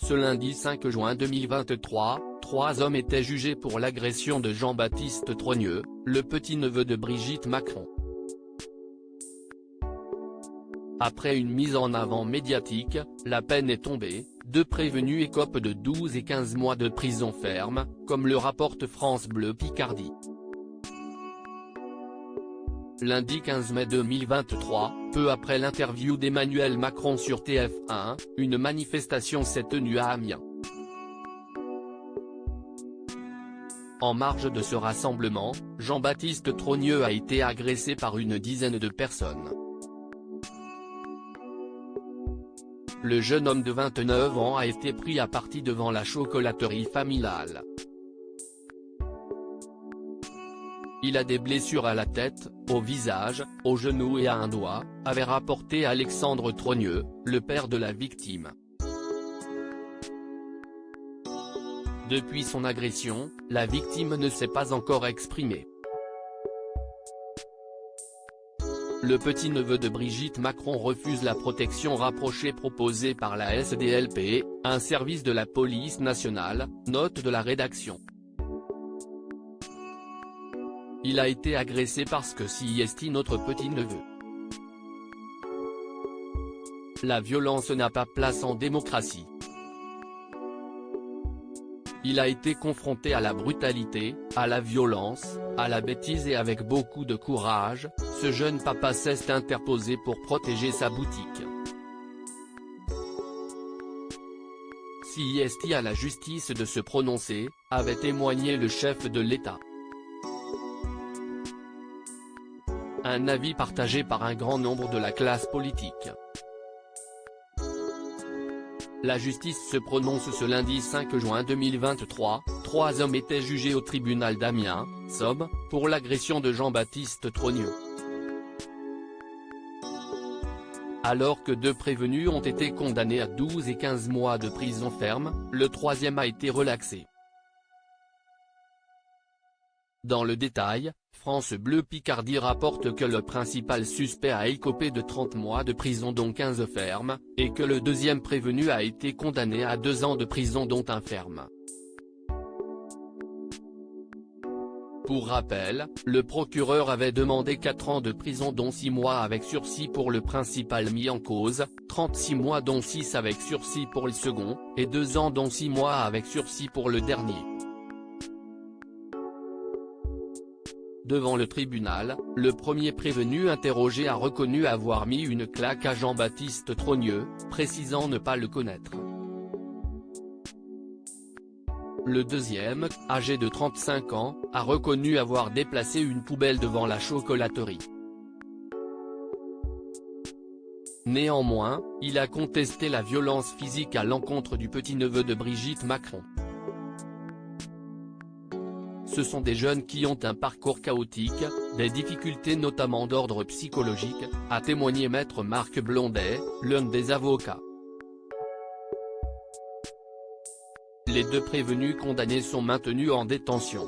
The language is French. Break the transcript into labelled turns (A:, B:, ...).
A: Ce lundi 5 juin 2023, 3 hommes étaient jugés pour l'agression de Jean-Baptiste Trogneux, le petit-neveu de Brigitte Macron. Après une mise en avant médiatique, la peine est tombée, 2 prévenus écopent de 12 et 15 mois de prison ferme, comme le rapporte France Bleu Picardie. Lundi 15 mai 2023, peu après l'interview d'Emmanuel Macron sur TF1, une manifestation s'est tenue à Amiens. En marge de ce rassemblement, Jean-Baptiste Trogneux a été agressé par une dizaine de personnes. Le jeune homme de 29 ans a été pris à partie devant la chocolaterie familiale. Il a des blessures à la tête, au visage, au genou et à un doigt, avait rapporté Alexandre Trogneux, le père de la victime. Depuis son agression, la victime ne s'est pas encore exprimée. Le petit-neveu de Brigitte Macron refuse la protection rapprochée proposée par la SDLP, un service de la police nationale, note de la rédaction. Il a été agressé parce que c'est notre petit-neveu. La violence n'a pas place en démocratie. Il a été confronté à la brutalité, à la violence, à la bêtise et avec beaucoup de courage, ce jeune papa s'est interposé pour protéger sa boutique. C'est à la justice de se prononcer, avait témoigné le chef de l'État. Un avis partagé par un grand nombre de la classe politique. La justice se prononce ce lundi 5 juin 2023, 3 hommes étaient jugés au tribunal d'Amiens, Somme, pour l'agression de Jean-Baptiste Trogneux. Alors que 2 prévenus ont été condamnés à 12 et 15 mois de prison ferme, le 3e a été relaxé. Dans le détail, France Bleu Picardie rapporte que le principal suspect a écopé de 30 mois de prison dont 15 fermes, et que le 2e prévenu a été condamné à 2 ans de prison dont 1 ferme. Pour rappel, le procureur avait demandé 4 ans de prison dont 6 mois avec sursis pour le principal mis en cause, 36 mois dont 6 avec sursis pour le second, et 2 ans dont 6 mois avec sursis pour le dernier. Devant le tribunal, le premier prévenu interrogé a reconnu avoir mis une claque à Jean-Baptiste Trogneux, précisant ne pas le connaître. Le 2e, âgé de 35 ans, a reconnu avoir déplacé une poubelle devant la chocolaterie. Néanmoins, il a contesté la violence physique à l'encontre du petit-neveu de Brigitte Macron. Ce sont des jeunes qui ont un parcours chaotique, des difficultés notamment d'ordre psychologique, a témoigné maître Marc Blondet, l'un des avocats. Les 2 prévenus condamnés sont maintenus en détention.